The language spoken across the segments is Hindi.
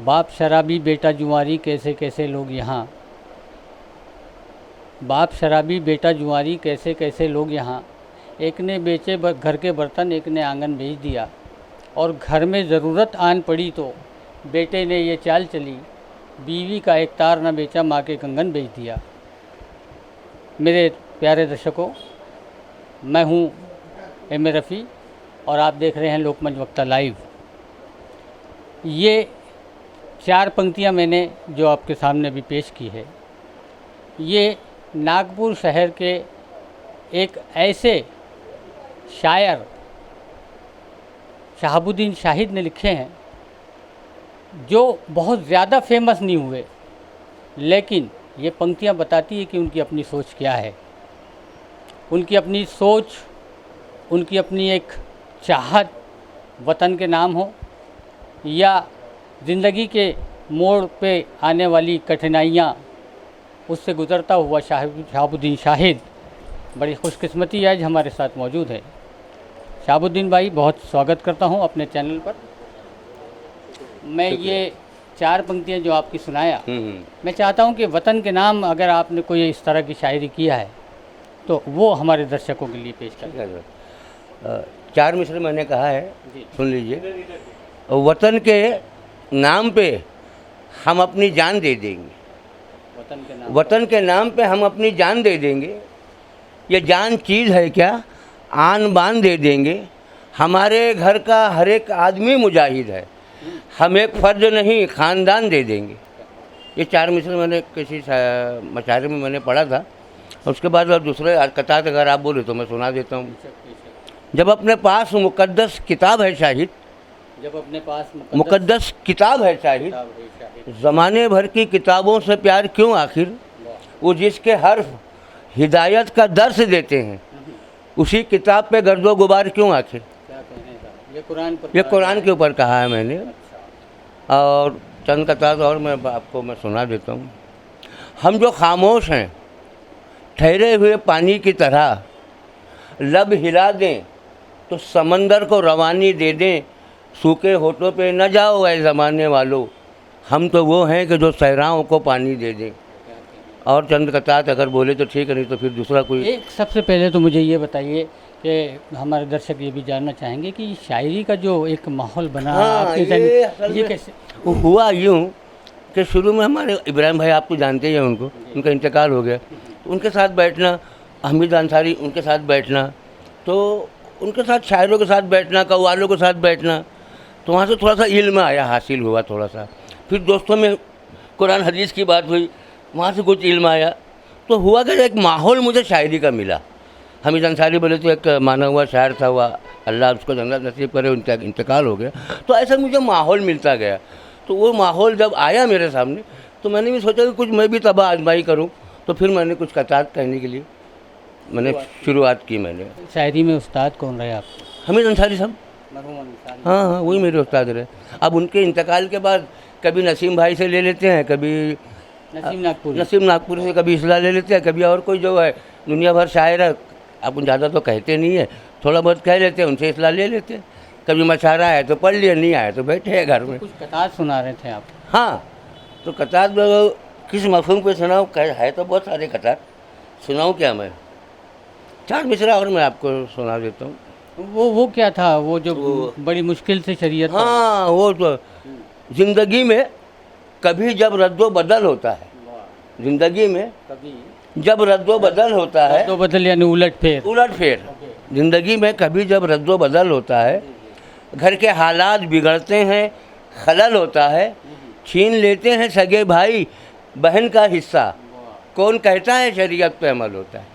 बाप शराबी बेटा जुआरी कैसे कैसे लोग यहाँ, बाप शराबी बेटा जुआरी कैसे कैसे लोग यहाँ। एक ने बेचे घर के बर्तन, एक ने आंगन बेच दिया, और घर में ज़रूरत आन पड़ी तो बेटे ने ये चाल चली, बीवी का एक तार न बेचा, माँ के कंगन बेच दिया। मेरे प्यारे दर्शकों, मैं हूँ एम ए रफ़ी और आप देख रहे हैं लोकमंच वक्ता लाइव। ये 4 पंक्तियाँ मैंने जो आपके सामने भी पेश की है, ये नागपुर शहर के एक ऐसे शायर शहाबुद्दीन शाहिद ने लिखे हैं जो बहुत ज़्यादा फेमस नहीं हुए, लेकिन ये पंक्तियाँ बताती है कि उनकी अपनी सोच क्या है। उनकी अपनी सोच, उनकी अपनी एक चाहत, वतन के नाम हो या ज़िंदगी के मोड़ पे आने वाली कठिनाइयाँ, उससे गुज़रता हुआ शहाबुद्दीन शाहिद बड़ी खुशकिस्मती आज हमारे साथ मौजूद है। शहाबुद्दीन भाई, बहुत स्वागत करता हूँ अपने चैनल पर। मैं ये 4 पंक्तियाँ जो आपकी सुनाया, मैं चाहता हूँ कि वतन के नाम अगर आपने कोई इस तरह की शायरी किया है तो वो हमारे दर्शकों के लिए पेश करें। 4 मिसरे मैंने कहा है, सुन लीजिए। वतन के नाम पे हम अपनी जान दे देंगे, वतन के नाम पे हम अपनी जान दे देंगे। ये जान चीज़ है क्या, आन बान दे देंगे। हमारे घर का हर एक आदमी मुजाहिद है, हम एक फ़र्ज नहीं ख़ानदान दे देंगे। ये 4 मिसरे मैंने किसी मशायरे में मैंने पढ़ा था। उसके बाद और दूसरे कतार अगर आप बोले तो मैं सुना देता हूँ। जब अपने पास मुक़द्दस किताब है शाहिद, जब अपने पास मुक़द्दस किताब है शाहिद, ज़माने भर की किताबों से प्यार क्यों आखिर। वो जिसके हर्फ हिदायत का दर्स देते हैं, उसी किताब पे गर्दो गुबार क्यों आखिर। ये कुरान के ऊपर कहा है मैंने। और चंद कतार और मैं सुना देता हूँ। हम जो खामोश हैं ठहरे हुए पानी की तरह, लब हिला दें तो समंदर को रवानी दे दें। सूखे होठों पे न जाओ ऐ ज़माने वालों, हम तो वो हैं कि जो सहराओं को पानी दे दें। और चंद कतार अगर बोले तो ठीक है, नहीं तो फिर दूसरा कोई। एक सबसे पहले तो मुझे ये बताइए कि हमारे दर्शक ये भी जानना चाहेंगे कि शायरी का जो एक माहौल बना, हाँ, ये कैसे हुआ। यूँ कि शुरू में हमारे इब्राहिम भाई, आपको जानते ही हैं उनको, उनका इंतकाल हो गया, तो उनके साथ बैठना, हमीद अंसारी उनके साथ बैठना, तो उनके साथ शायरों के साथ बैठना, कव्वालों के साथ बैठना, तो वहाँ से थोड़ा सा इल्म आया, हासिल हुआ थोड़ा सा। फिर दोस्तों में कुरान हदीस की बात हुई, वहाँ से कुछ इल्म आया। तो हुआ कि एक माहौल मुझे शायरी का मिला। हमीद अंसारी बोले तो एक माना हुआ शायर था, हुआ अल्लाह उसको जन्नत नसीब करे, उनका इंतकाल हो गया। तो ऐसा मुझे माहौल मिलता गया। तो वो माहौल जब आया मेरे सामने, तो मैंने भी सोचा कि कुछ मैं भी तबाह आजमाई करूँ। तो फिर मैंने कुछ कतार कहने के लिए मैंने शुरुआत की। मैंने शायरी में उस्ताद कौन रहे आप? हमीद अंसारी साहब। हाँ हाँ, वही मेरे उस्ताद रहे। अब उनके इंतकाल के बाद कभी नसीम भाई से ले लेते हैं, कभी नसीम नागपुर से, कभी इसला ले लेते हैं, कभी और कोई जो है दुनिया भर शायर है। आप ज़्यादा तो कहते नहीं है, थोड़ा बहुत कह लेते हैं, उनसे इसला ले लेते हैं। कभी मशारा है तो पढ़ लिया, नहीं आया तो बैठे हैं घर में। कुछ कतार सुना रहे थे आप? हाँ, तो कतार किस मफहूम पे सुनाऊँ? है तो बहुत सारे कतार, सुनाऊँ क्या मैं? 4 मिसरा और मैं आपको सुना देता हूँ। वो क्या था, वो जो बड़ी मुश्किल से शरीयत? हाँ, वो तो ज़िंदगी में कभी जब रद्दो बदल होता है, ज़िंदगी में कभी जब रद्दो बदल होता है, रद्दो बदल यानी उलट फेर। ज़िंदगी में कभी जब रद्दो बदल होता है, घर के हालात बिगड़ते हैं, खलल होता है, छीन लेते हैं सगे भाई बहन का हिस्सा, कौन कहता है शरीयत पे अमल होता है।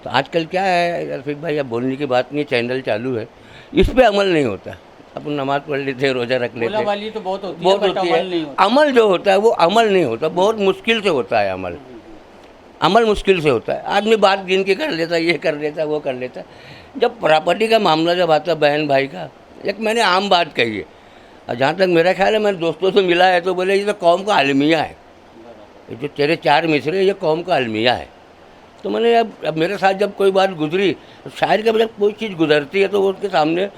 तो आजकल क्या है रफीक भाई, अब बोलने की बात नहीं, चैनल चालू है, इस पे अमल नहीं होता। अपन नमाज़ पढ़ लेते, रोज़ा रख लेते, वाली तो बहुत होती है। अमल जो होता है वो अमल नहीं होता, बहुत मुश्किल से होता है अमल। अमल मुश्किल से होता है। आदमी बात गिन के कर लेता, ये कर लेता, वो कर लेता। जब प्रॉपर्टी का मामला जब आता है बहन भाई का, एक मैंने आम बात कही है, और जहाँ तक मेरा ख्याल है, मैंने दोस्तों से मिला है तो बोले ये तो कौम का अलमिया है, ये जो तेरे 4 मिसरे ये कौम का अलमिया है। तो मैंने अब मेरे साथ जब कोई बात गुजरी, शायर के जब कोई चीज़ गुजरती है तो वो उसके सामने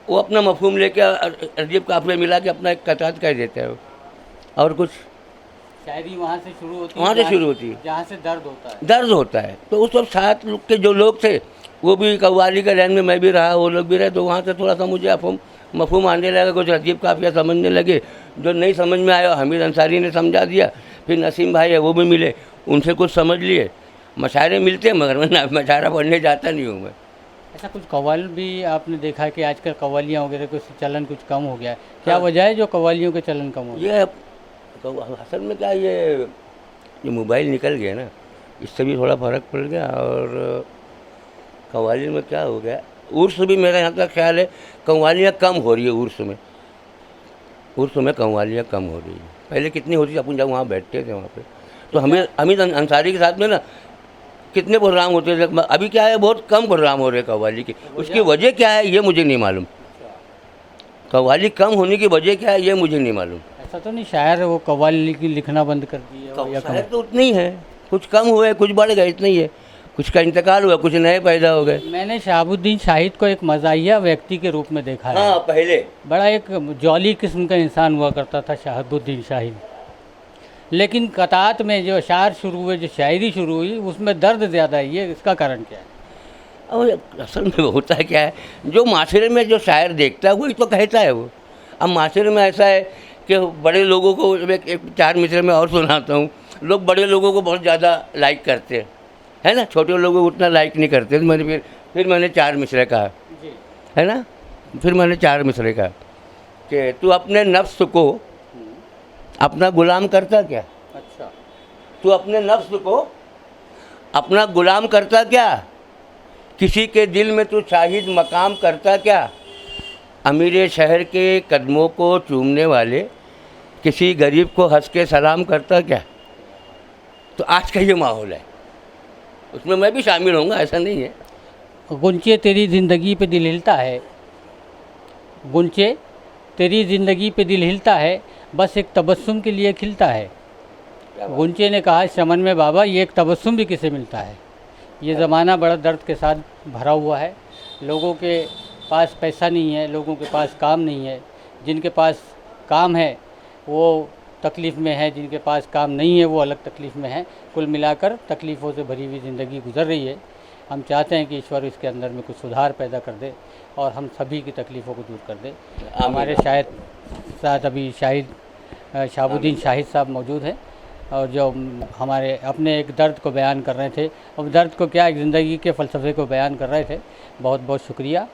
वो अपना मफहूम लेके अजीब काफिले मिला के अपना एक कतार कह देते हैं और कुछ शायरी वहाँ से शुरू होती है, वहाँ से शुरू होती है, जहाँ से दर्द होता है। दर्द होता है। तो उस वक्त साथ लोग के जो लोग थे वो भी कव्वाली के लाइन में मैं भी रहा, वो लोग भी रहे, तो वहाँ से थोड़ा सा मुझे मफहूम आने लगा, कुछ अजीब काफिया समझने लगे। जो नहीं समझ में आया हमीद अंसारी ने समझा दिया, फिर नसीम भाई है वो भी मिले, उनसे कुछ समझ लिए। मशायरे मिलते हैं मगर मैं मशायरा पढ़ने जाता नहीं हूँ मैं। ऐसा कुछ कव्वाल भी आपने देखा है कि आजकल कव्वालियाँ वगैरह कुछ चलन कुछ कम हो गया है, क्या हाँ। वजह है जो कव्वालियों के चलन कम हो गया? ये तो असल में क्या ये मोबाइल निकल गया ना, इससे भी थोड़ा फ़र्क पड़ गया। और कव्वाली में क्या हो गया, उर्स भी मेरा यहाँ तक ख्याल है कव्वालियाँ कम हो रही है। उर्स में कव्वालियाँ कम हो रही है। पहले कितनी होती थी, अपन जब वहाँ बैठते थे वहाँ पे तो हमें हमीद अंसारी के साथ में ना कितने प्रोग्राम होते थे। अभी क्या है, बहुत कम प्रोग्राम हो रहे हैं कव्वाली के। उसकी वजह क्या है ये मुझे नहीं मालूम। कव्वाली कम होने की वजह क्या है ये मुझे नहीं मालूम। ऐसा तो नहीं शायर वो कव्वाली लिखना बंद कर दिए हो या शायर तो उतने ही है, कुछ कम हुए कुछ बढ़ गए, इतना ही है। कुछ का इंतकाल हुआ, कुछ नए पैदा हो गए। मैंने शहाबुद्दीन शाहिद को एक मज़ाहिया व्यक्ति के रूप में देखा है। हाँ, पहले बड़ा एक जौली किस्म का इंसान हुआ करता था शहाबुद्दीन शाहिद, लेकिन कतात में जो अशार शुरू हुए, जो शायरी शुरू हुई, उसमें दर्द ज़्यादा है। ये इसका कारण क्या है? अब असल में होता है क्या है, जो माशरे में जो शायर देखता है वही तो कहता है वो। अब माशरे में ऐसा है कि बड़े लोगों को एक चार मिसरे में और सुनाता हूँ, लोग बड़े लोगों को बहुत ज़्यादा लाइक करते हैं, है ना, छोटे लोगों को उतना लाइक नहीं करते। तो मैंने फिर मैंने चार मिसरे कहा, जी। है ना, फिर मैंने चार मिसरे कहा कि तू अपने नफ्स को अपना गुलाम करता क्या? अच्छा। तू अपने नफ्स को अपना गुलाम करता क्या? किसी के दिल में तू शाहिद मकाम करता क्या? अमीर शहर के कदमों को चूमने वाले किसी गरीब को हंस के सलाम करता क्या? तो आज का ये माहौल है, उसमें मैं भी शामिल होऊंगा, ऐसा नहीं है। गुंचे तेरी ज़िंदगी पे दिल हिलता है, गुंचे तेरी ज़िंदगी पे दिल हिलता है, बस एक तबस्सुम के लिए खिलता है। गुंचे ने कहा इस चमन में बाबा ये एक तबस्सुम भी किसे मिलता है। ये ज़माना बड़ा दर्द के साथ भरा हुआ है। लोगों के पास पैसा नहीं है, लोगों के पास काम नहीं है। जिनके पास काम है वो तकलीफ़ में है, जिनके पास काम नहीं है वो अलग तकलीफ़ में है। कुल मिलाकर तकलीफ़ों से भरी हुई ज़िंदगी गुजर रही है। हम चाहते हैं कि ईश्वर इसके अंदर में कुछ सुधार पैदा कर दे और हम सभी की तकलीफ़ों को दूर कर दे। हमारे शायद साथ अभी शहाबुद्दीन शाहिद साहब मौजूद हैं और जो हमारे अपने एक दर्द को बयान कर रहे थे, और दर्द को क्या, एक ज़िंदगी के फ़लसफ़े को बयान कर रहे थे। बहुत बहुत शुक्रिया।